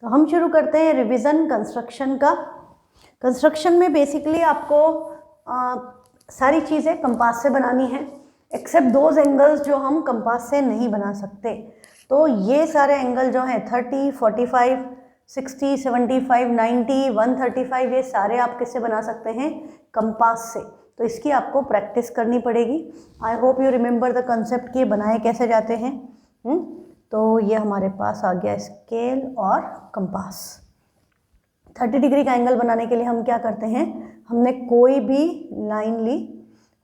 तो हम शुरू करते हैं रिवीजन कंस्ट्रक्शन का। कंस्ट्रक्शन में बेसिकली आपको सारी चीज़ें कंपास से बनानी है, एक्सेप्ट दोज एंगल्स जो हम कंपास से नहीं बना सकते। तो ये सारे एंगल जो हैं 30, 45, 60, 75, 90, 135, ये सारे आप किससे बना सकते हैं? कंपास से। तो इसकी आपको प्रैक्टिस करनी पड़ेगी। I hope you remember the concept कि बनाए कैसे जाते हैं। तो ये हमारे पास आ गया स्केल और कंपास। 30 डिग्री का एंगल बनाने के लिए हम क्या करते हैं? हमने कोई भी लाइन ली,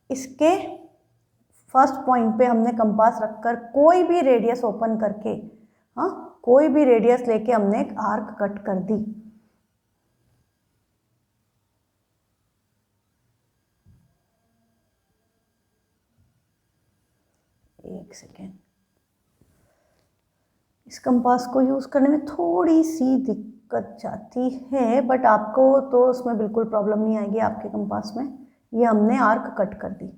इसके फर्स्ट पॉइंट पे हमने कंपास रखकर कोई भी रेडियस ओपन करके, कोई भी रेडियस लेके हमने एक आर्क कट कर दी। एक सेकेंड, इस कंपास को यूज़ करने में थोड़ी सी दिक्कत जाती है, बट आपको तो उसमें बिल्कुल प्रॉब्लम नहीं आएगी आपके कंपास में। ये हमने आर्क कट कर दी।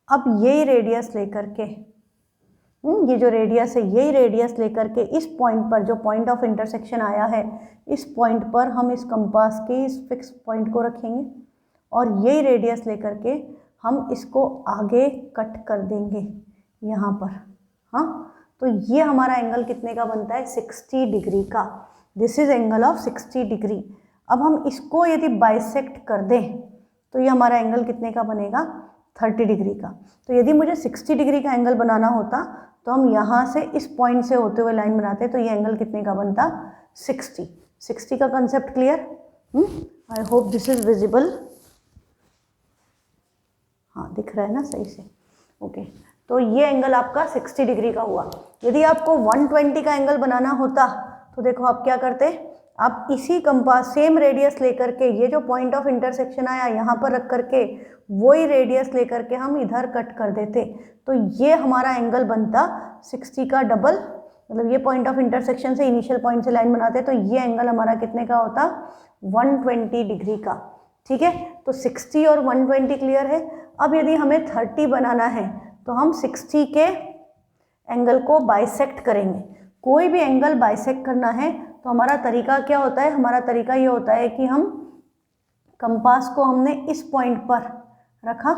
अब यही रेडियस लेकर के, ये जो रेडियस है, यही रेडियस लेकर के इस पॉइंट पर, जो पॉइंट ऑफ इंटरसेक्शन आया है, इस पॉइंट पर हम इस कंपास के इस फिक्स पॉइंट को रखेंगे और यही रेडियस लेकर के हम इसको आगे कट कर देंगे यहाँ पर। तो ये हमारा एंगल कितने का बनता है? 60 डिग्री का। This is angle of 60 degree. अब हम इसको यदि बाइसेक्ट कर दें तो ये हमारा एंगल कितने का बनेगा? 30 डिग्री का। तो यदि मुझे 60 डिग्री का एंगल बनाना होता तो हम यहाँ से इस पॉइंट से होते हुए लाइन बनाते, तो ये एंगल कितने का बनता? 60 का concept clear? I hope this is visible. हाँ, दिख रहा है ना सही से? ओके। तो ये एंगल आपका 60 डिग्री का हुआ। यदि आपको 120 का एंगल बनाना होता तो देखो आप क्या करते? आप इसी कंपास, सेम रेडियस लेकर के, ये जो पॉइंट ऑफ इंटरसेक्शन आया यहाँ पर रख करके वही रेडियस लेकर के हम इधर कट कर देते, तो ये हमारा एंगल बनता 60 का डबल। मतलब ये पॉइंट ऑफ इंटरसेक्शन से, इनिशियल पॉइंट से लाइन बनाते, तो ये एंगल हमारा कितने का होता? 120 डिग्री का। ठीक है, तो 60 और 120 क्लियर है। अब यदि हमें 30 बनाना है तो हम 60 के एंगल को बाइसेक्ट करेंगे। कोई भी एंगल बाइसेक्ट करना है तो हमारा तरीका क्या होता है? हमारा तरीका ये होता है कि हम कंपास को हमने इस पॉइंट पर रखा,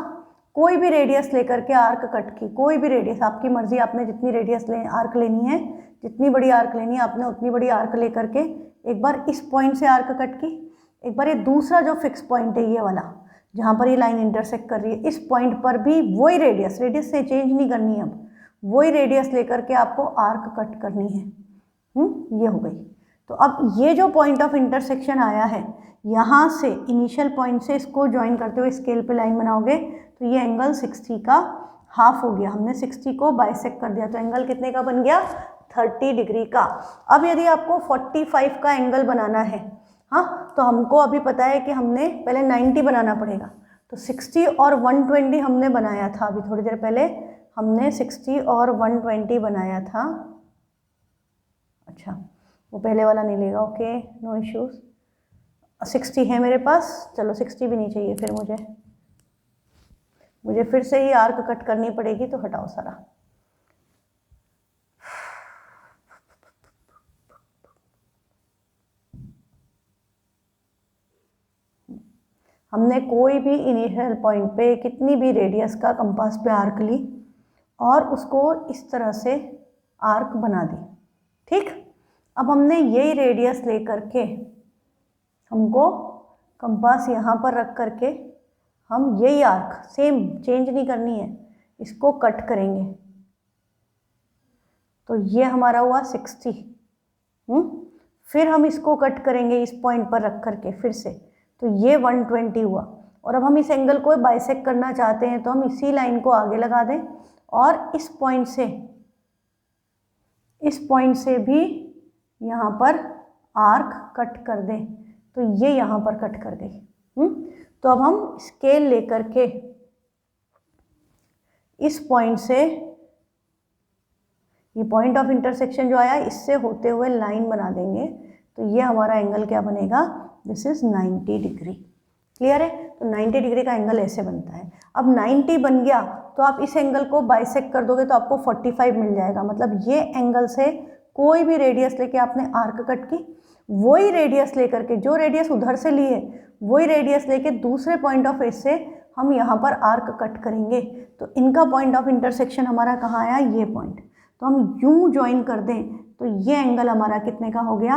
कोई भी रेडियस लेकर के आर्क कट की, कोई भी रेडियस, आपकी मर्जी, आपने जितनी रेडियस आर्क लेनी है, जितनी बड़ी आर्क लेनी है आपने उतनी बड़ी आर्क लेकर के एक बार इस पॉइंट से आर्क कट की, एक बार ये दूसरा जो फिक्स पॉइंट है ये वाला जहाँ पर ये लाइन इंटरसेक्ट कर रही है, इस पॉइंट पर भी वही रेडियस से चेंज नहीं करनी है, अब वही रेडियस लेकर के आपको आर्क कट करनी है। ये हो गई। तो अब ये जो पॉइंट ऑफ इंटरसेक्शन आया है, यहाँ से इनिशियल पॉइंट से इसको ज्वाइन करते हुए स्केल पे लाइन बनाओगे तो ये एंगल 60 का हाफ हो गया। हमने 60 को बाइसेक्ट कर दिया, तो एंगल कितने का बन गया? 30 डिग्री का। अब यदि आपको 45 का एंगल बनाना है, तो हमको अभी पता है कि हमने पहले 90 बनाना पड़ेगा। तो 60 और 120 हमने बनाया था, अभी थोड़ी देर पहले हमने 60 और 120 बनाया था। अच्छा, वो पहले वाला नहीं लेगा, ओके, नो इश्यूज। 60 है मेरे पास, चलो 60 भी नहीं चाहिए फिर मुझे फिर से ही आर्क कट करनी पड़ेगी, तो हटाओ सारा। हमने कोई भी इनिशियल पॉइंट पे कितनी भी रेडियस का कंपास पे आर्क ली और उसको इस तरह से आर्क बना दी। ठीक, अब हमने यही रेडियस ले करके, हमको कंपास यहाँ पर रख करके हम यही आर्क, सेम, चेंज नहीं करनी है, इसको कट करेंगे। तो ये हमारा हुआ 60। फिर हम इसको कट करेंगे इस पॉइंट पर रख करके फिर से, तो ये 120 हुआ। और अब हम इस एंगल को बाइसेक्ट करना चाहते हैं तो हम इसी लाइन को आगे लगा दें और इस पॉइंट से भी यहाँ पर आर्क कट कर दें, तो ये यहाँ पर कट कर गई। तो अब हम स्केल लेकर के इस पॉइंट से, ये पॉइंट ऑफ इंटरसेक्शन जो आया इससे होते हुए लाइन बना देंगे, तो ये हमारा एंगल क्या बनेगा? This is 90 degree. क्लियर है? तो 90 डिग्री का एंगल ऐसे बनता है। अब 90 बन गया तो आप इस एंगल को बाइसेक्ट कर दोगे तो आपको 45 मिल जाएगा। मतलब ये एंगल से कोई भी रेडियस लेके आपने आर्क कट की, वही रेडियस लेकर के, जो रेडियस उधर से ली है वही रेडियस लेके दूसरे पॉइंट ऑफ ए से हम यहाँ पर आर्क कट करेंगे। तो इनका पॉइंट ऑफ इंटरसेक्शन हमारा कहाँ आया, ये पॉइंट। तो हम यूं ज्वाइन कर दें तो ये एंगल हमारा कितने का हो गया,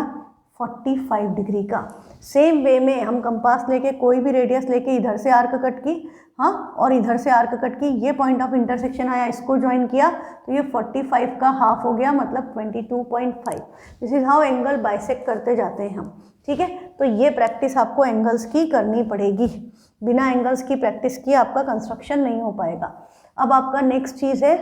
45 डिग्री का। सेम वे में हम कंपास लेके कोई भी रेडियस लेके इधर से आर्क कट की, हाँ, और इधर से आर्क कट की, ये पॉइंट ऑफ इंटरसेक्शन आया, इसको ज्वाइन किया तो ये 45 का हाफ हो गया, मतलब 22.5। This is how angle bisect करते जाते हैं हम, ठीक है। तो ये प्रैक्टिस आपको एंगल्स की करनी पड़ेगी, बिना एंगल्स की प्रैक्टिस किए आपका कंस्ट्रक्शन नहीं हो पाएगा। अब आपका नेक्स्ट चीज़ है,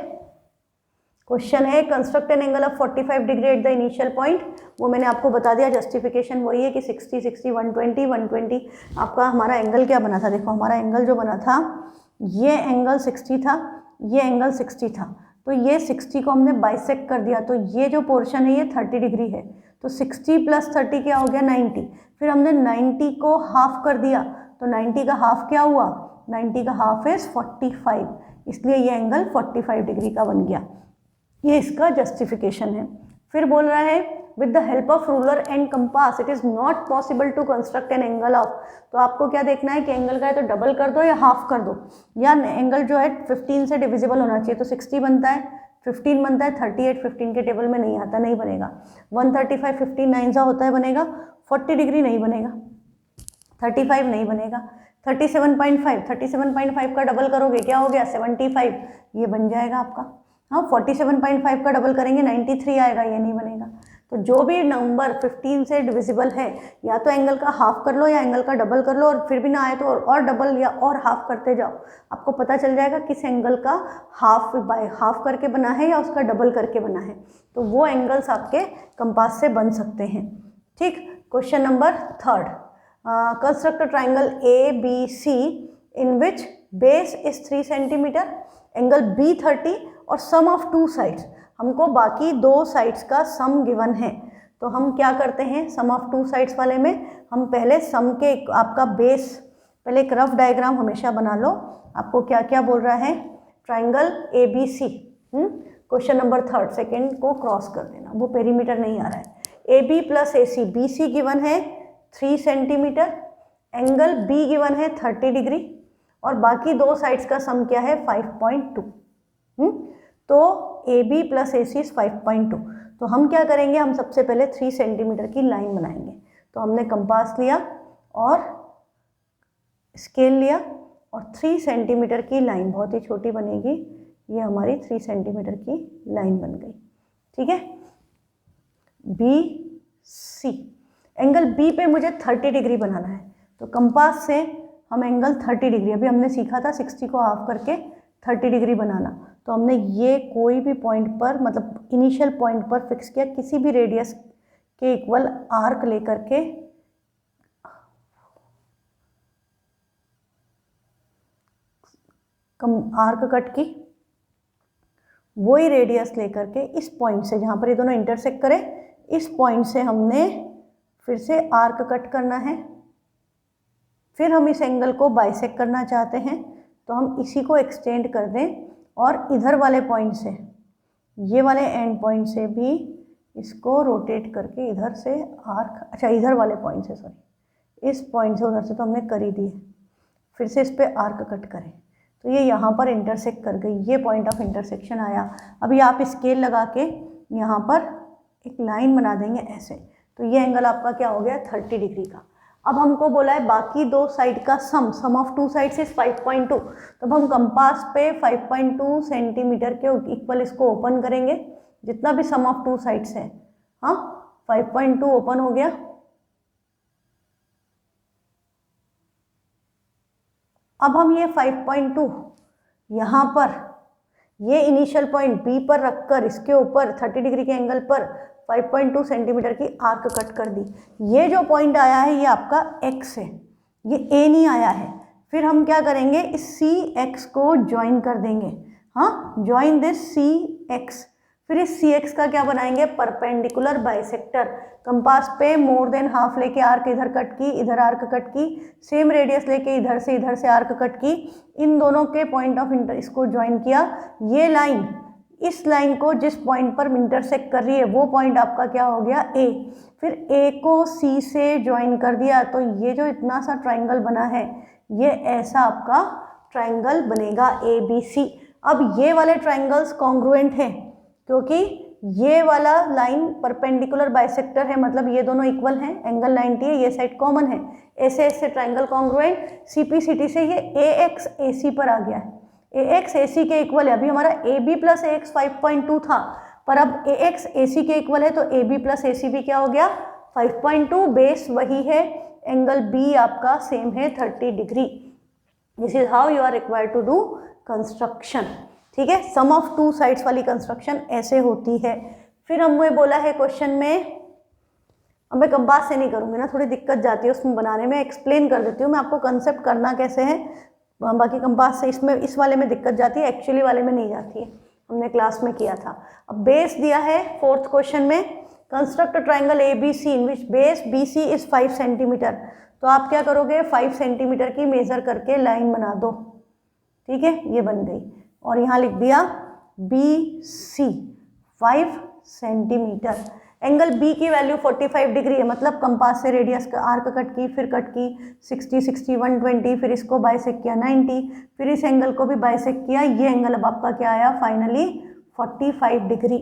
क्वेश्चन है construct an angle of 45 degree at the initial point. वो मैंने आपको बता दिया, जस्टिफिकेशन वही है कि 60 60 120 120। आपका हमारा एंगल क्या बना था, देखो हमारा एंगल जो बना था, ये एंगल 60 था, ये एंगल 60 था, तो ये 60 को हमने बाइसेक्ट कर दिया, तो ये जो पोर्शन है ये 30 डिग्री है, तो 60 + 30 क्या हो गया, 90। फिर हमने 90 को हाफ कर दिया, तो 90 का हाफ क्या हुआ, 90 का हाफ इज 45, इसलिए ये एंगल 45 डिग्री का बन गया। ये इसका जस्टिफिकेशन है। फिर बोल रहा है with the help of ruler and compass it is not possible to construct an angle of. तो आपको क्या देखना है कि एंगल का है तो डबल कर दो या हाफ कर दो, या एंगल जो है 15 से डिविजिबल होना चाहिए, तो 60 बनता है, 15 बनता है, 38 15 के टेबल में नहीं आता, नहीं बनेगा। 135 15 9 सा होता है, बनेगा। 40 डिग्री नहीं बनेगा, 35 नहीं बनेगा, 37.5 का डबल करोगे क्या हो गया, 75, ये बन जाएगा आपका। हाँ, 47.5 का डबल करेंगे 93 आएगा, ये नहीं बनेगा। तो जो भी नंबर 15 से डिविजिबल है, या तो एंगल का हाफ कर लो या एंगल का डबल कर लो, और फिर भी ना आए तो और डबल या और हाफ करते जाओ, आपको पता चल जाएगा किस एंगल का हाफ बाय हाफ करके बना है या उसका डबल करके बना है, तो वो एंगल्स आपके कंपास से बन सकते हैं, ठीक। Question number 3, construct a triangle ABC in which base is 3 centimetre, angle B30 और सम ऑफ 2 साइड्स। हमको बाकी 2 साइड्स का सम गिवन है, तो हम क्या करते हैं, सम ऑफ 2 साइड्स वाले में हम पहले सम के आपका बेस, पहले एक रफ डायग्राम हमेशा बना लो। आपको क्या क्या बोल रहा है, triangle ABC, question number 3 second को क्रॉस कर देना, वो पेरीमीटर नहीं आ रहा है। AB + AC, BC गिवन है 3 सेंटीमीटर, एंगल B गिवन है 30 डिग्री, और बाकी 2 साइड्स का सम क्या है 5.2। तो AB + AC 5.2। तो हम क्या करेंगे, हम सबसे पहले 3 सेंटीमीटर की लाइन बनाएंगे। तो हमने कंपास लिया और स्केल लिया और 3 सेंटीमीटर की लाइन, बहुत ही छोटी बनेगी, ये हमारी 3 सेंटीमीटर की लाइन बन गई, ठीक है। BC, एंगल B पे मुझे 30 डिग्री बनाना है, तो कंपास से हम एंगल 30 डिग्री, अभी हमने सीखा था 60 को हाफ करके 30 डिग्री बनाना, तो हमने ये कोई भी पॉइंट पर, मतलब इनिशियल पॉइंट पर फिक्स किया, किसी भी रेडियस के इक्वल आर्क लेकर के आर्क कट की, वही रेडियस लेकर के इस पॉइंट से, जहाँ पर ये दोनों इंटरसेक्ट करें, इस पॉइंट से हमने फिर से आर्क कट करना है। फिर हम इस एंगल को बाइसेक्ट करना चाहते हैं, तो हम इसी को एक्सटेंड कर दें और इधर वाले पॉइंट से, ये वाले एंड पॉइंट से भी इसको रोटेट करके इधर से आर्क, अच्छा इधर वाले पॉइंट से, सॉरी इस पॉइंट से उधर से तो हमने कर ही दिए, फिर से इस पर आर्क कट करें, तो ये यहाँ पर इंटरसेक्ट कर गई, ये पॉइंट ऑफ इंटरसेक्शन आया। अभी आप स्केल लगा के यहाँ पर एक लाइन बना देंगे ऐसे, तो ये एंगल आपका क्या हो गया 30 डिग्री का। अब हमको बोला है बाकी 2 साइड का सम ऑफ 2 साइड्स इज 5.2, तो हम कंपास पे 5.2 सेंटीमीटर के इक्वल इसको ओपन करेंगे, जितना भी सम ऑफ 2 साइड्स है, हाँ 5.2 ओपन हो गया। अब हम ये 5.2 यहाँ पर ये इनिशियल पॉइंट B पर रखकर इसके ऊपर 30 डिग्री के एंगल पर 5.2 सेंटीमीटर की आर्क कट कर दी। ये जो पॉइंट आया है ये आपका X है, ये A नहीं आया है। फिर हम क्या करेंगे, इस CX को ज्वाइन कर देंगे, हाँ ज्वाइन दिस CX। फिर इस CX का क्या बनाएंगे, परपेंडिकुलर बाइसेक्टर। कंपास पे मोर देन हाफ लेके आर्क इधर कट की, इधर आर्क कट की, सेम रेडियस लेके इधर से आर्क कट की, इन दोनों के पॉइंट ऑफ इसको ज्वाइन किया। ये लाइन इस लाइन को जिस पॉइंट पर इंटरसेक्ट कर रही है वो पॉइंट आपका क्या हो गया ए। फिर ए को सी से ज्वाइन कर दिया तो ये जो इतना सा ट्राइंगल बना है ये ऐसा आपका ट्राइंगल बनेगा ए बी सी। अब ये वाले ट्राइंगल्स कॉन्ग्रुएंट हैं क्योंकि ये वाला लाइन परपेंडिकुलर बाइसेक्टर है, मतलब ये दोनों इक्वल हैं, एंगल 90 है, ये साइड कॉमन है, ऐसे ऐसे ट्राइंगल कॉन्ग्रुएंट। CPCT से ये AX AC पर आ गया है, AX AC के इक्वल है। अभी हमारा AB प्लस AX 5.2 था, पर अब AX AC के इक्वल है तो AB प्लस AC भी क्या हो गया 5.2। बेस वही है, एंगल B आपका सेम है 30 degree. This is how you are required to do construction. ठीक है, सम ऑफ टू साइड्स वाली कंस्ट्रक्शन ऐसे होती है। फिर हमें बोला है क्वेश्चन में, अब मैं कंपास से नहीं करूँगी ना, थोड़ी दिक्कत जाती है उसमें बनाने में, एक्सप्लेन कर देती हूँ मैं आपको कंसेप्ट करना कैसे है। बाकी कंपास से इसमें इस वाले में दिक्कत जाती है, एक्चुअली वाले में नहीं जाती है, हमने क्लास में किया था। अब बेस दिया है फोर्थ क्वेश्चन में, construct a triangle ABC in which base BC is 5 centimetre. तो आप क्या करोगे 5 सेंटीमीटर की मेज़र करके लाइन बना दो। ठीक है, ये बन गई और यहाँ लिख दिया BC 5 सेंटीमीटर। एंगल B की वैल्यू 45 डिग्री है, मतलब कंपास से रेडियस का आर्क कट की, फिर कट की 60 60 120, फिर इसको बाइसेक्ट किया 90, फिर इस एंगल को भी बाइसेक्ट किया। ये एंगल अब आपका क्या आया फाइनली 45 डिग्री।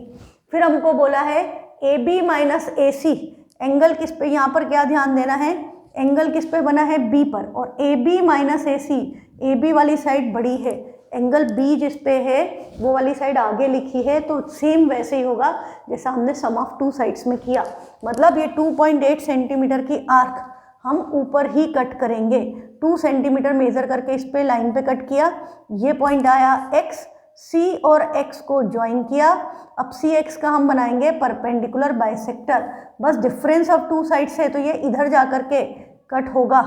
फिर हमको बोला है AB माइनस AC, एंगल किस पे, यहाँ पर क्या ध्यान देना है, एंगल किस पे बना है B पर, और AB माइनस AC, AB वाली साइड बड़ी है, एंगल B जिस पे है वो वाली साइड आगे लिखी है, तो सेम वैसे ही होगा जैसा हमने सम ऑफ टू साइड्स में किया। मतलब ये 2.8 सेंटीमीटर की आर्क हम ऊपर ही कट करेंगे, 2 सेंटीमीटर मेज़र करके इस पे लाइन पे कट किया, ये पॉइंट आया X, C और X को ज्वाइन किया। अब CX का हम बनाएंगे परपेंडिकुलर बाइसेक्टर, बस डिफरेंस ऑफ टू साइड्स है तो ये इधर जा कर के कट होगा,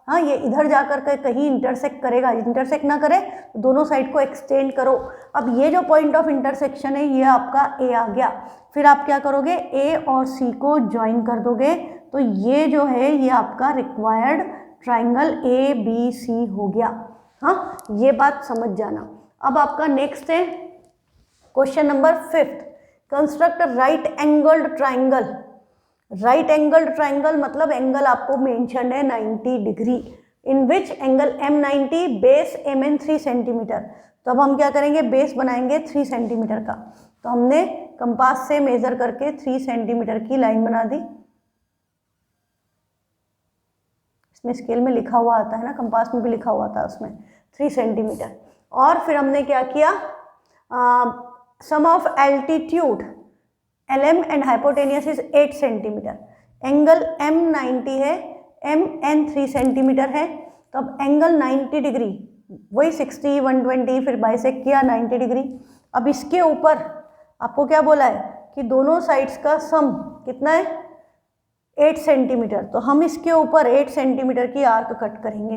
हाँ ये इधर जाकर के कहीं इंटरसेक्ट करेगा, इंटरसेक्ट ना करे तो दोनों साइड को एक्सटेंड करो। अब ये जो पॉइंट ऑफ इंटरसेक्शन है ये आपका A आ गया, फिर आप क्या करोगे A और C को ज्वाइन कर दोगे, तो ये जो है ये आपका रिक्वायर्ड ट्राइंगल ABC हो गया। हाँ, ये बात समझ जाना। अब आपका नेक्स्ट है question number 5, construct right angled triangle. Right angled triangle मतलब एंगल आपको मेंशन है 90 degree, in which angle M90 base MN 3 centimetre. तो अब हम क्या करेंगे, बेस बनाएंगे 3 सेंटीमीटर का। तो हमने कंपास से मेजर करके 3 सेंटीमीटर की लाइन बना दी, इसमें स्केल में लिखा हुआ आता है ना, कंपास में भी लिखा हुआ था उसमें 3 सेंटीमीटर। और फिर हमने क्या किया, sum of altitude LM and hypotenuse is 8 centimetre, angle M90 है, MN 3 सेंटीमीटर है, तो अब एंगल 90 डिग्री, वही 60 120 फिर बाइसेक्ट किया 90 डिग्री। अब इसके ऊपर आपको क्या बोला है कि दोनों साइड्स का सम कितना है 8 सेंटीमीटर, तो हम इसके ऊपर 8 सेंटीमीटर की आर्क कट करेंगे।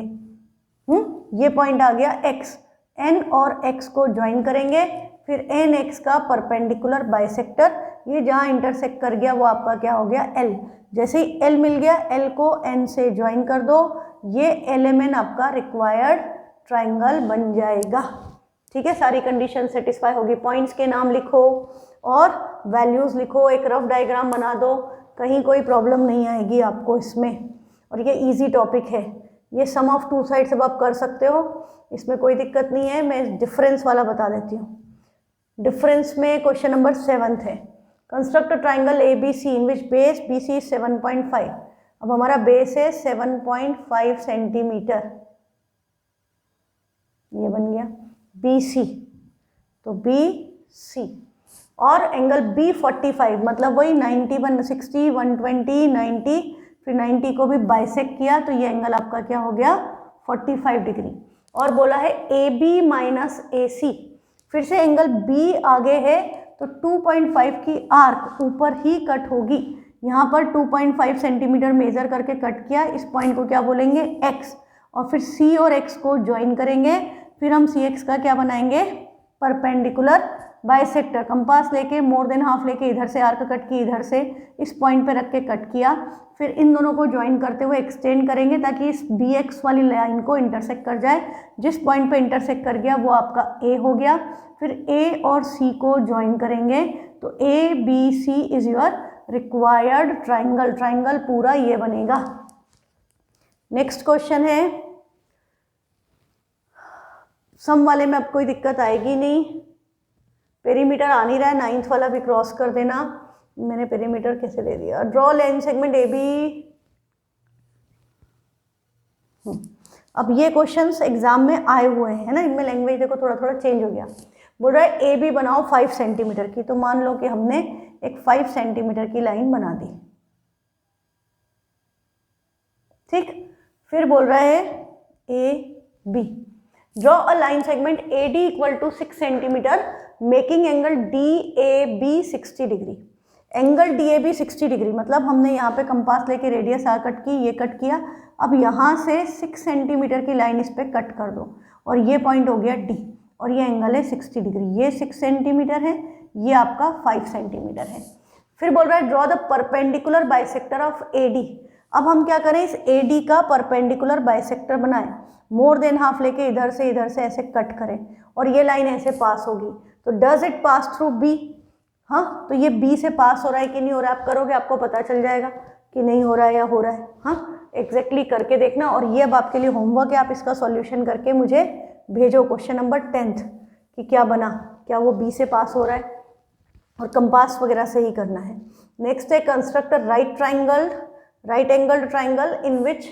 ये पॉइंट आ गया X, N और X को ज्वाइन करेंगे, फिर NX का परपेंडिकुलर बाइसेक्टर, ये जहाँ इंटरसेक्ट कर गया वो आपका क्या हो गया L। जैसे ही L मिल गया, L को N से ज्वाइन कर दो, ये LMN आपका रिक्वायर्ड ट्राइंगल बन जाएगा। ठीक है, सारी कंडीशन सेटिस्फाई होगी। पॉइंट्स के नाम लिखो और वैल्यूज़ लिखो, एक रफ डायग्राम बना दो, कहीं कोई प्रॉब्लम नहीं आएगी आपको इसमें। और ये इजी टॉपिक है, ये सम ऑफ टू साइड्स अब आप कर सकते हो, इसमें कोई दिक्कत नहीं है। मैं डिफरेंस वाला बता देती हूँ। डिफरेंस में क्वेश्चन नंबर 7 है, construct triangle ABC in which base BC is 7.5। अब हमारा बेस है 7.5 सेंटीमीटर, ये बन गया BC, तो BC और एंगल B 45, मतलब वही 90 60 120 90, फिर 90 को भी बाइसेक्ट किया तो ये एंगल आपका क्या हो गया 45 डिग्री। और बोला है AB माइनस AC, फिर से एंगल B आगे है तो 2.5 की आर्क ऊपर ही कट होगी, यहाँ पर 2.5 सेंटीमीटर मेजर करके कट किया, इस पॉइंट को क्या बोलेंगे X, और फिर C और X को ज्वाइन करेंगे, फिर हम CX का क्या बनाएंगे परपेंडिकुलर बाइसेक्टर कंपास लेके मोर देन हाफ लेके इधर से आर्क कट की, इधर से इस पॉइंट पे रख के कट किया, फिर इन दोनों को ज्वाइन करते हुए एक्सटेंड करेंगे ताकि इस BX वाली लाइन को इंटरसेक्ट कर जाए। जिस पॉइंट पे इंटरसेक्ट कर गया वो आपका A हो गया। फिर A और C को ज्वाइन करेंगे तो ABC is your required triangle. Triangle पूरा ये बनेगा। नेक्स्ट क्वेश्चन है, सम वाले में अब कोई दिक्कत आएगी नहीं, पेरीमीटर आ नहीं रहा है, 9th वाला भी क्रॉस कर देना। मैंने पेरीमीटर कैसे दे दिया, ड्रॉ लाइन सेगमेंट AB। अब ये क्वेश्चंस एग्जाम में आए हुए हैं ना, इनमें लैंग्वेज देखो थोड़ा थोड़ा चेंज हो गया। बोल रहा है AB बनाओ 5 सेंटीमीटर की, तो मान लो कि हमने एक 5 सेंटीमीटर की लाइन बना दी, ठीक। फिर बोल रहा है AB draw a line segment AD equal to 6 centimetre making angle DAB 60 degree. Angle DAB 60 degree मतलब हमने यहाँ पे कंपास लेके रेडियस आर कट की, ये कट किया। अब यहाँ से 6 सेंटीमीटर की लाइन इस पर कट कर दो और ये पॉइंट हो गया D और ये एंगल है 60 डिग्री। ये 6 सेंटीमीटर है, ये आपका 5 सेंटीमीटर है। फिर बोल रहा है draw the perpendicular bisector of AD। अब हम क्या करें, इस AD का परपेंडिकुलर बाइसेक्टर बनाएं, मोर देन हाफ लेके इधर से ऐसे कट करें और ये लाइन ऐसे पास होगी। तो does it pass through B? हाँ, तो ये B से पास हो रहा है कि नहीं हो रहा है, आप करोगे आपको पता चल जाएगा कि नहीं हो रहा है या हो रहा है। हाँ, एग्जैक्टली करके देखना। और ये अब आपके लिए होमवर्क है, आप इसका सॉल्यूशन करके मुझे भेजो क्वेश्चन नंबर 10th कि क्या बना, क्या वो B से पास हो रहा है, और कंपास वगैरह से ही करना है। नेक्स्ट है construct right angled triangle in which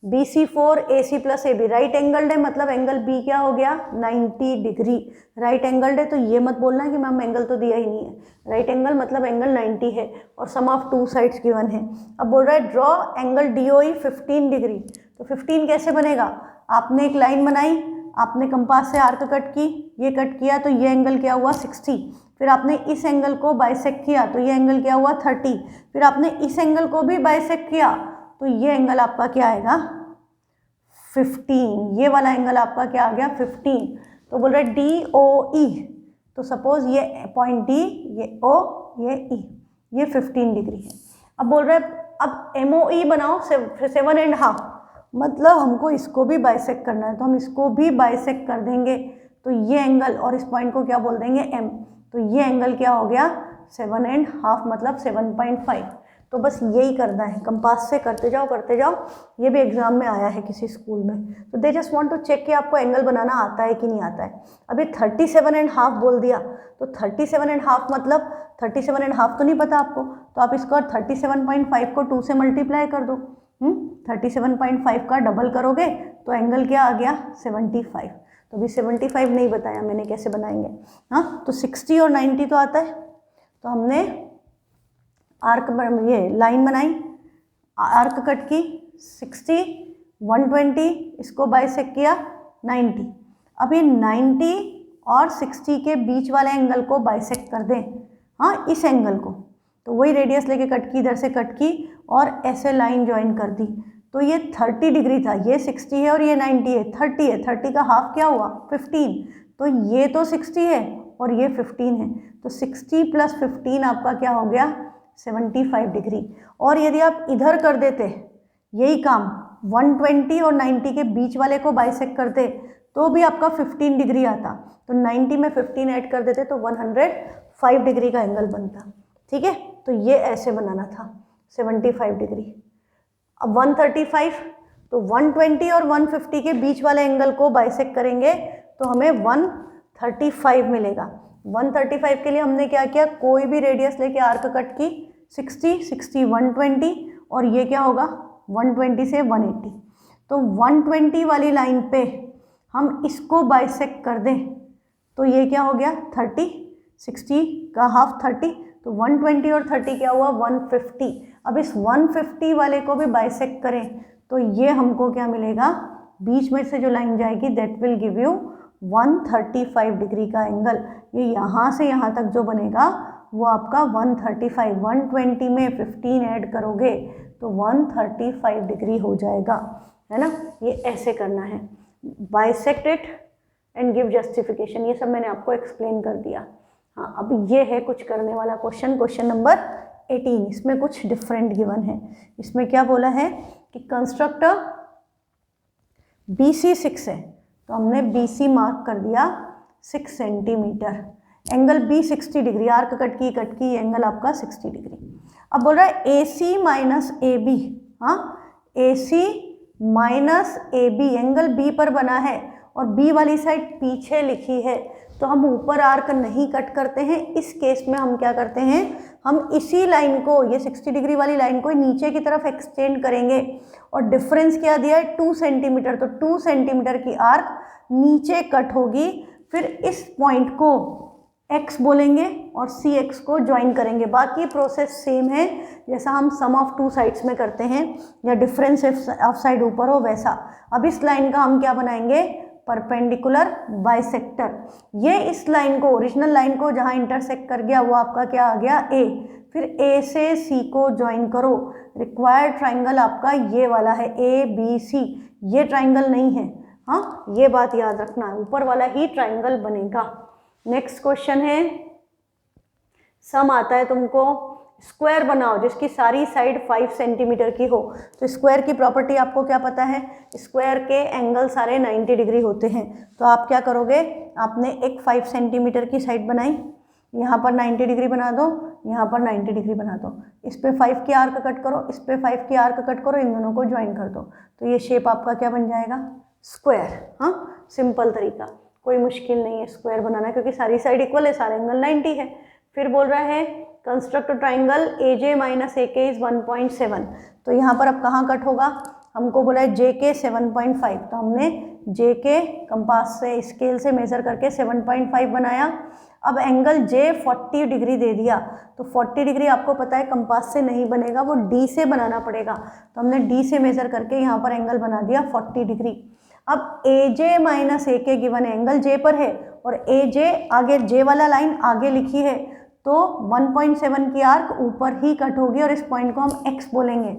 BC4 AC plus AB। Right angled है मतलब एंगल B क्या हो गया 90 डिग्री। राइट एंगल्ड है तो ये मत बोलना कि मैम एंगल तो दिया ही नहीं है। राइट एंगल मतलब एंगल 90 है और सम ऑफ 2 साइड्स गिवन है। अब बोल रहा है ड्रॉ एंगल DOE 15 डिग्री। तो 15 कैसे बनेगा, आपने एक लाइन बनाई, आपने कंपास से आर्क कट की, ये कट किया तो ये एंगल क्या हुआ 60। फिर आपने इस एंगल को बाइसेक्ट किया तो ये एंगल क्या हुआ 30। फिर आपने इस एंगल को भी बाइसेक्ट किया तो ये एंगल आपका क्या आएगा 15। ये वाला एंगल आपका क्या आ गया 15। तो बोल रहे DOE, तो सपोज ये पॉइंट D, ये O, ये E, ये 15 डिग्री है। अब बोल रहे अब MOE बनाओ 7.5, मतलब हमको इसको भी बाइसेक्ट करना है तो हम इसको भी बाइसेक्ट कर देंगे। तो ये एंगल और इस पॉइंट को क्या बोल देंगे M। तो ये एंगल क्या हो गया 7.5 मतलब 7.5। तो बस यही करना है, कंपास से करते जाओ। ये भी एग्जाम में आया है किसी स्कूल में। तो they just want to check कि आपको एंगल बनाना आता है कि नहीं आता है। अभी 37.5 बोल दिया तो 37.5 मतलब 37.5 तो नहीं पता आपको, तो आप इसको 37.5 को 2 से मल्टीप्लाई कर दो। 37.5 का डबल करोगे तो एंगल क्या आ गया 75। तो अभी 75 नहीं बताया मैंने कैसे बनाएंगे। हाँ, तो 60 और 90 तो आता है। तो हमने आर्क ये लाइन बनाई, आर्क कट की 60, 120, इसको बाइसेक्ट किया 90। अभी 90 और 60 के बीच वाले एंगल को बाइसेक्ट कर दें, हाँ इस एंगल को। तो वही रेडियस लेके कट की, इधर से कट की और ऐसे लाइन ज्वाइन कर दी। तो ये 30 डिग्री था, ये 60 है और ये 90 है, 30 है। 30 का हाफ क्या हुआ 15। तो ये तो 60 है और ये 15 है, तो 60 + 15 आपका क्या हो गया 75 डिग्री। और यदि आप इधर कर देते यही काम 120 और 90 के बीच वाले को बाइसेक्ट करते तो भी आपका 15 डिग्री आता। तो 90 में 15 ऐड कर देते तो 105 डिग्री का एंगल बनता। ठीक है, तो ये ऐसे बनाना था 75 डिग्री। अब 135, तो 120 और 150 के बीच वाले एंगल को बाइसेक्ट करेंगे तो हमें 135 मिलेगा। 135 के लिए हमने क्या किया, कोई भी रेडियस लेके आर्क कट की 60, 60, 120 और ये क्या होगा 120 से 180। तो 120 वाली लाइन पे हम इसको बाइसेक्ट कर दें तो ये क्या हो गया 30, 60 का हाफ 30, तो 120 और 30 क्या हुआ 150। अब इस 150 वाले को भी बाइसेक्ट करें तो ये हमको क्या मिलेगा, बीच में से जो लाइन जाएगी that will give you 135 degree का एंगल। ये यहाँ से यहाँ तक जो बनेगा वो आपका 135, 120 में 15 ऐड करोगे तो 135 डिग्री हो जाएगा, है ना। ये ऐसे करना है, bisect it and give justification. ये सब मैंने आपको एक्सप्लेन कर दिया। हाँ, अब ये है कुछ करने वाला क्वेश्चन, क्वेश्चन नंबर 18। इसमें कुछ डिफरेंट गिवन है। इसमें क्या बोला है कि कंस्ट्रक्ट BC 6 है, तो हमने BC मार्क कर दिया 6 centimetre. Angle B 60 degree, arc cut की एंगल आपका 60 डिग्री। अब बोल रहा है AC माइनस AB, हाँ AC minus AB angle B पर बना है और B वाली साइड पीछे लिखी है, तो हम ऊपर आर्क नहीं कट करते हैं। इस केस में हम क्या करते हैं, हम इसी लाइन को, ये 60 डिग्री वाली लाइन को नीचे की तरफ एक्सटेंड करेंगे और डिफरेंस क्या दिया है 2 सेंटीमीटर, तो 2 सेंटीमीटर की आर्क नीचे कट होगी। फिर इस पॉइंट को x बोलेंगे और CX को ज्वाइन करेंगे। बाकी प्रोसेस सेम है जैसा हम सम ऑफ टू साइड्स में करते हैं या डिफरेंस ऑफ साइड ऊपर हो वैसा। अब इस लाइन का हम क्या बनाएंगे, परपेंडिकुलर बाइसेक्टर। ये इस लाइन को, ओरिजिनल लाइन को जहाँ इंटरसेक्ट कर गया वो आपका क्या आ गया A। फिर A से C को ज्वाइन करो। रिक्वायर्ड ट्राइंगल आपका ये वाला है ABC, ये ट्राइंगल नहीं है, हाँ ये बात याद रखना, ऊपर वाला ही ट्राइंगल बनेगा। नेक्स्ट क्वेश्चन है, सम आता है तुमको, स्क्वायर बनाओ जिसकी सारी साइड 5 सेंटीमीटर की हो। तो स्क्वायर की प्रॉपर्टी आपको क्या पता है, स्क्वायर के एंगल सारे 90 डिग्री होते हैं। तो आप क्या करोगे, आपने एक 5 सेंटीमीटर की साइड बनाई, यहाँ पर 90 डिग्री बना दो, यहाँ पर 90 डिग्री बना दो, इस पे 5 की आर्क कट करो, इस पे 5 की आर्क कट करो, इन दोनों को ज्वाइन कर दो, तो ये शेप आपका क्या बन जाएगा, स्क्वायर। हाँ सिंपल तरीका, कोई मुश्किल नहीं है स्क्वायर बनाना, क्योंकि सारी साइड इक्वल है, सारे एंगल 90 है। फिर बोल रहा है construct triangle AJ minus AK is 1.7, तो यहाँ पर अब कहाँ कट होगा, हमको बोला है JK 7.5, तो हमने JK कंपास से स्केल से मेजर करके 7.5 बनाया। अब एंगल J 40 डिग्री दे दिया, तो 40 डिग्री आपको पता है कंपास से नहीं बनेगा, वो D से बनाना पड़ेगा, तो हमने D से मेजर करके यहाँ पर एंगल बना दिया 40 डिग्री। अब AJ माइनस AK गिवन है, एंगल J पर है और AJ आगे, J वाला लाइन आगे लिखी है, तो 1.7 की आर्क ऊपर ही कट होगी और इस पॉइंट को हम X बोलेंगे।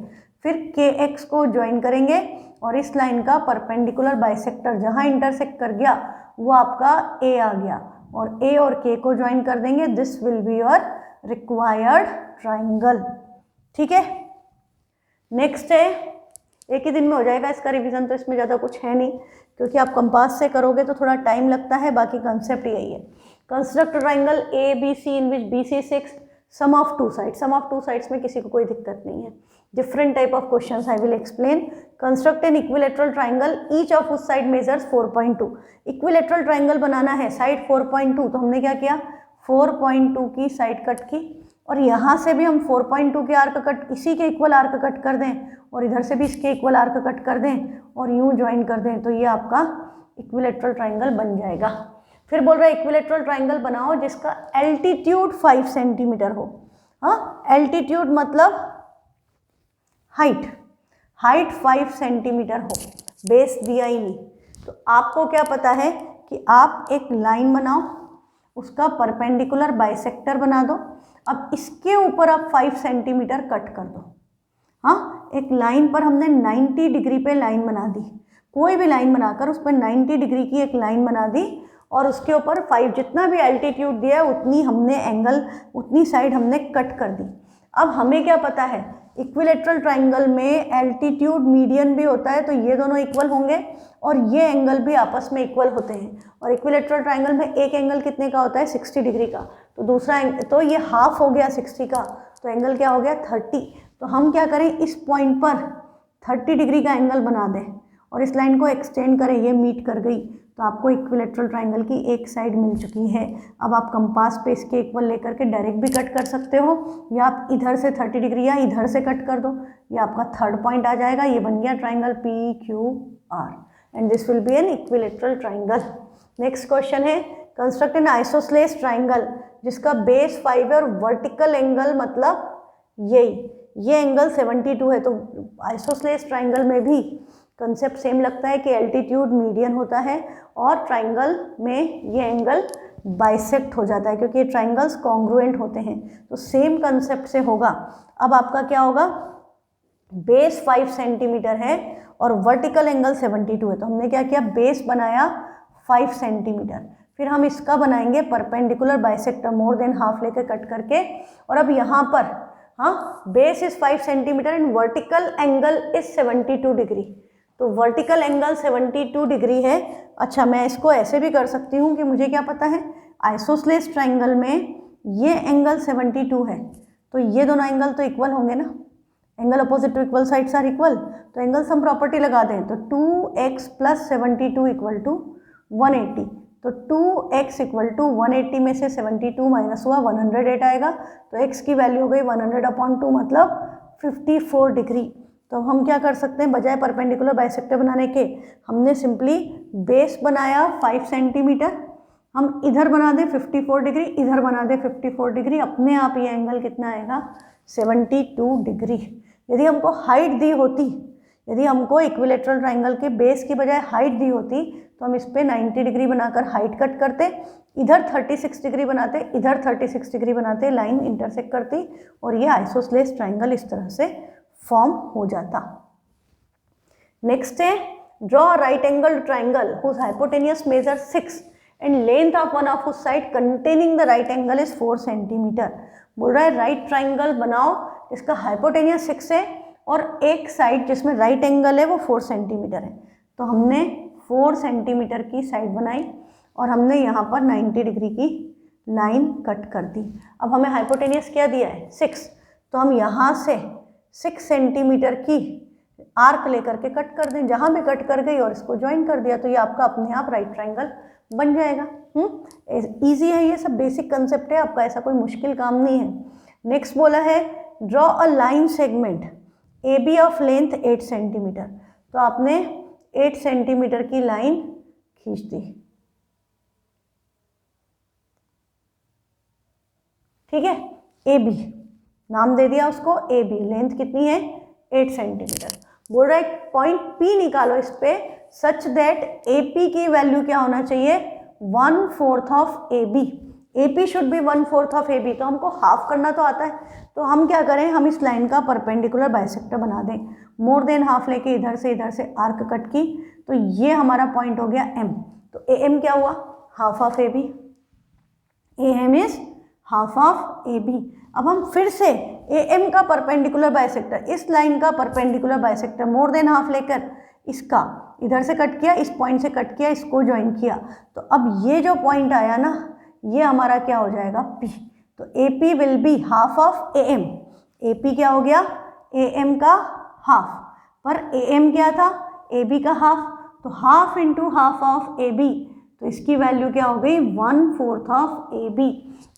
फिर KX को ज्वाइन करेंगे और इस लाइन का परपेंडिकुलर बाइसेक्टर जहाँ इंटरसेक्ट कर गया वो आपका A आ गया, और A और K को ज्वाइन कर देंगे। This will be your required triangle. ठीक है, नेक्स्ट है, एक ही दिन में हो जाएगा इसका रिवीजन, तो इसमें ज़्यादा कुछ है नहीं, क्योंकि आप कंपास से करोगे तो थोड़ा टाइम लगता है, बाकी कंसेप्ट यही है। Construct triangle ABC in which BC 6 sum of two sides. Sum of two sides में किसी को कोई दिक्कत नहीं है। Different type of questions I will explain. Construct an equilateral triangle, each of उस साइड मेजर्स 4.2। इक्विलेटरल ट्राइंगल बनाना है, साइड 4.2, तो हमने क्या किया, 4.2 की साइड कट की, और यहाँ से भी हम 4.2 के आर्क कट, इसी के इक्वल आर्क कट कर दें, और इधर से भी इसके इक्वल आर्क कट कर दें और यूं ज्वाइन कर दें, तो ये आपका इक्विलेटरल ट्राइंगल बन जाएगा। फिर बोल रहा है इक्विलेटरल ट्राइंगल बनाओ जिसका एल्टीट्यूड 5 सेंटीमीटर हो। हाँ, एल्टीट्यूड मतलब हाइट 5 सेंटीमीटर हो, बेस दिया ही नहीं। तो आपको क्या पता है कि आप एक लाइन बनाओ, उसका परपेंडिकुलर बाइसेक्टर बना दो, अब इसके ऊपर आप 5 सेंटीमीटर कट कर दो। हाँ, एक लाइन पर हमने 90 डिग्री पे लाइन बना दी, कोई भी लाइन बनाकर उस पर 90 डिग्री की एक लाइन बना दी, और उसके ऊपर 5 जितना भी एल्टीट्यूड दिया है उतनी हमने एंगल, उतनी साइड हमने कट कर दी। अब हमें क्या पता है, इक्विलेटरल ट्राइंगल में एल्टीट्यूड मीडियन भी होता है, तो ये दोनों इक्वल होंगे और ये एंगल भी आपस में इक्वल होते हैं। और इक्विलेटरल ट्राइंगल में एक एंगल कितने का होता है, 60 डिग्री का, तो दूसरा तो ये हाफ हो गया 60 का, तो एंगल क्या हो गया 30। तो हम क्या करें, इस पॉइंट पर 30 डिग्री का एंगल बना दें और इस लाइन को एक्सटेंड करें, ये मीट कर गई, तो आपको इक्विलेटरल ट्राइंगल की एक साइड मिल चुकी है। अब आप कंपास पे इसके इक्वल लेकर के डायरेक्ट भी कट कर सकते हो, या आप इधर से 30 डिग्री या इधर से कट कर दो, ये आपका थर्ड पॉइंट आ जाएगा। ये बन गया triangle PQR and this will be N equilateral triangle. Next question है, कंस्ट्रक्ट एन आइसोस्लेस ट्राइंगल जिसका बेस 5 है और वर्टिकल एंगल मतलब ये एंगल 72 है। तो आइसोस्लेस ट्राइंगल में भी कंसेप्ट सेम लगता है कि एल्टीट्यूड मीडियन होता है और ट्राइंगल में ये एंगल बाइसेक्ट हो जाता है, क्योंकि ये ट्राइंगल्स कॉन्ग्रुएंट होते हैं, तो सेम कंसेप्ट से होगा। अब आपका क्या होगा, बेस 5 सेंटीमीटर है और वर्टिकल एंगल 72 है, तो हमने क्या किया, बेस बनाया 5 सेंटीमीटर, फिर हम इसका बनाएंगे perpendicular bisector more than half लेके कट करके। और अब यहाँ पर हाँ base is 5 centimetre and vertical angle is 72 degree. तो वर्टिकल एंगल 72 डिग्री है। अच्छा मैं इसको ऐसे भी कर सकती हूँ कि मुझे क्या पता है आइसोस्लेस ट्राइंगल में ये एंगल 72 है, तो ये दोनों एंगल तो इक्वल होंगे ना, angle opposite to equal sides are equal. तो एंगल सम प्रॉपर्टी लगा दें तो 2x + 72 = 180। तो 2x = 180 में से 72 माइनस हुआ 108 आएगा, तो x की वैल्यू हो गई 100/2 मतलब 54 डिग्री। तो हम क्या कर सकते हैं, बजाय परपेंडिकुलर बाइसेक्टर बनाने के हमने सिंपली बेस बनाया 5 सेंटीमीटर, हम इधर बना दें 54 डिग्री, इधर बना दें 54 डिग्री, अपने आप ये एंगल कितना आएगा 72 डिग्री। यदि हमको हाइट दी होती, यदि हमको इक्विलेटरल ट्राइंगल के बेस की बजाय हाइट दी होती तो हम इस पर 90 डिग्री बनाकर हाइट कट करते, इधर 36 डिग्री बनाते, इधर 36 डिग्री बनाते, लाइन इंटरसेक्ट करती और ये आइसोस्लेस ट्राइंगल इस तरह से फॉर्म हो जाता। नेक्स्ट है draw a right angle triangle whose hypotenuse measure 6 and length of one of उस side containing the right angle is 4 centimetre. बोल रहा है राइट ट्राइंगल बनाओ, इसका हाइपोटेनियस 6 है और एक साइड जिसमें राइट एंगल है वो 4 सेंटीमीटर है। तो हमने 4 सेंटीमीटर की साइड बनाई और हमने यहाँ पर 90 डिग्री की लाइन कट कर दी। अब हमें हाइपोटेनियस क्या दिया है 6, तो हम यहाँ से 6 सेंटीमीटर की आर्क लेकर के कट कर दें, जहाँ भी कट कर गई और इसको ज्वाइन कर दिया तो ये आपका अपने आप राइट ट्राइंगल बन जाएगा। ईजी है, ये सब बेसिक कंसेप्ट है, आपका ऐसा कोई मुश्किल काम नहीं है। नेक्स्ट बोला है draw a line segment A B of length 8 centimetre. तो आपने 8 सेंटीमीटर की लाइन खींच दी, ठीक है, ए बी नाम दे दिया उसको, ए बी लेंथ कितनी है 8 सेंटीमीटर। बोल रहा है पॉइंट पी निकालो इस पे सच दैट ए पी की वैल्यू क्या होना चाहिए 1/4 of A B. A P should be 1/4 of A B. तो हमको हाफ करना तो आता है, तो हम क्या करें, हम इस लाइन का परपेंडिकुलर बाइसेक्टर बना दें, मोर देन हाफ लेके इधर से आर्क कट की, तो ये हमारा पॉइंट हो गया एम। तो ए एम क्या हुआ half of A B, A M is half of A B. अब हम फिर से ए एम का परपेंडिकुलर बाइसेक्टर, इस लाइन का perpendicular bisector more than half लेकर इसका इधर से कट किया, इस पॉइंट से कट किया, इसको ज्वाइन किया, तो अब ये जो पॉइंट आया ना ये हमारा क्या हो जाएगा P। तो A P will be half of A M. A P क्या हो गया ए एम का हाफ, पर ए एम क्या था ए बी का हाफ, तो half into half of A B, तो इसकी वैल्यू क्या हो गई 1/4 of A B.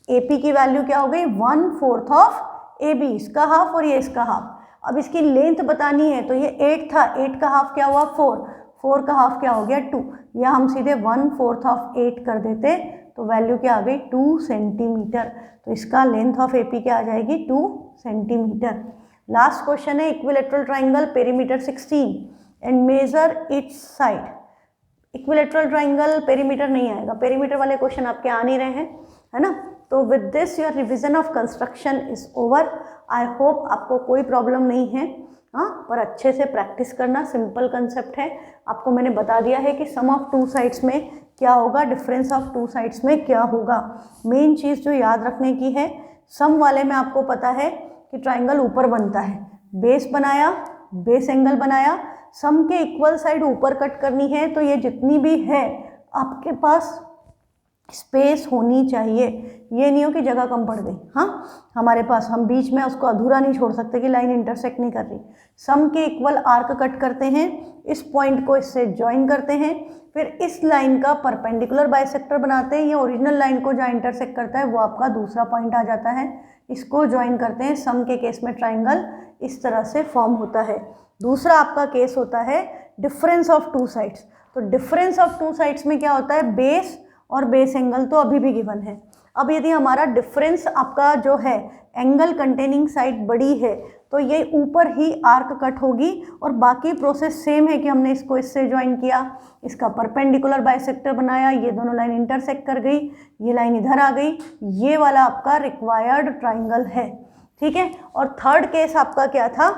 A P की वैल्यू क्या हो गई 1/4 ऑफ ए बी, इसका हाफ और ये इसका हाफ। अब इसकी लेंथ बतानी है तो ये 8 था, 8 का हाफ क्या हुआ 4, 4 का हाफ क्या हो गया 2, या हम सीधे 1/4 ऑफ 8 कर देते तो वैल्यू क्या आ गई 2 सेंटीमीटर। तो इसका लेंथ ऑफ ए पी क्या आ जाएगी 2 सेंटीमीटर। लास्ट क्वेश्चन है equilateral triangle perimeter 16 and measure its side. Equilateral triangle perimeter नहीं आएगा, पेरीमीटर वाले क्वेश्चन आपके आ नहीं रहे हैं, है ना। तो with this your revision of construction is over. I hope आपको कोई प्रॉब्लम नहीं है, हाँ, पर अच्छे से प्रैक्टिस करना, सिंपल कंसेप्ट है। आपको मैंने बता दिया है कि सम ऑफ टू साइड्स में क्या होगा, डिफरेंस ऑफ टू साइड्स में क्या होगा। मेन चीज़ जो याद रखने की है, सम वाले में आपको पता है कि ट्राइंगल ऊपर बनता है, बेस बनाया, बेस एंगल बनाया, सम के इक्वल साइड ऊपर कट करनी है, तो ये जितनी भी है आपके पास स्पेस होनी चाहिए, ये नहीं हो कि जगह कम पड़ गई, हाँ, हमारे पास, हम बीच में उसको अधूरा नहीं छोड़ सकते कि लाइन इंटरसेक्ट नहीं कर रही। सम के इक्वल आर्क कट करते हैं, इस पॉइंट को इससे ज्वाइन करते हैं, फिर इस लाइन का परपेंडिकुलर बाइसेक्टर बनाते हैं, ये ओरिजिनल लाइन को जहाँ इंटरसेक्ट करता है वो आपका दूसरा पॉइंट आ जाता है, इसको ज्वाइन करते हैं। सम के केस में ट्राइंगल इस तरह से फॉर्म होता है। दूसरा आपका केस होता है डिफरेंस ऑफ टू साइड्स। तो डिफरेंस ऑफ टू साइड्स में क्या होता है, बेस और बेस एंगल तो अभी भी गिवन है। अब यदि हमारा डिफरेंस आपका जो है एंगल कंटेनिंग साइड बड़ी है तो ये ऊपर ही आर्क कट होगी और बाकी प्रोसेस सेम है कि हमने इसको इससे ज्वाइन किया, इसका परपेंडिकुलर बाइसेक्टर बनाया, ये दोनों लाइन इंटरसेक्ट कर गई, ये लाइन इधर आ गई, ये वाला आपका रिक्वायर्ड ट्राइंगल है, ठीक है। और थर्ड केस आपका क्या था,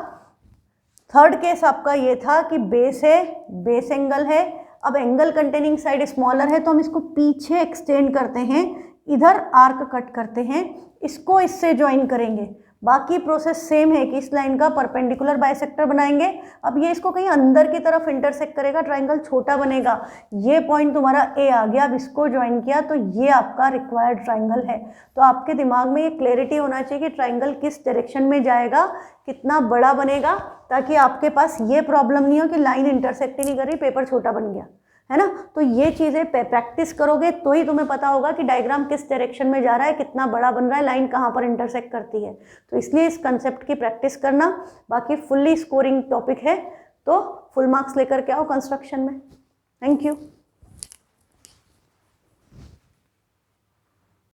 थर्ड केस आपका ये था कि बेस है, बेस एंगल है, अब एंगल कंटेनिंग साइड स्मॉलर है तो हम इसको पीछे एक्सटेंड करते हैं, इधर आर्क कट करते हैं, इसको इससे ज्वाइन करेंगे। बाकी प्रोसेस सेम है कि इस लाइन का परपेंडिकुलर बाइसेक्टर बनाएंगे। अब ये इसको कहीं अंदर की तरफ इंटरसेक्ट करेगा, ट्राइंगल छोटा बनेगा। ये पॉइंट तुम्हारा ए आ गया, अब इसको ज्वाइन किया तो ये आपका रिक्वायर्ड ट्राइंगल है। तो आपके दिमाग में ये क्लैरिटी होना चाहिए कि ट्राइंगल किस डायरेक्शन में जाएगा, कितना बड़ा बनेगा, ताकि आपके पास ये प्रॉब्लम नहीं हो कि लाइन इंटरसेक्ट ही नहीं कर रही, पेपर छोटा बन गया, है ना। तो ये चीज़ें प्रैक्टिस करोगे तो ही तुम्हें पता होगा कि डायग्राम किस डायरेक्शन में जा रहा है, कितना बड़ा बन रहा है, लाइन कहाँ पर इंटरसेक्ट करती है। तो इसलिए इस कंसेप्ट की प्रैक्टिस करना। बाकी फुल्ली स्कोरिंग टॉपिक है, तो फुल मार्क्स लेकर के आओ कंस्ट्रक्शन में। Thank you.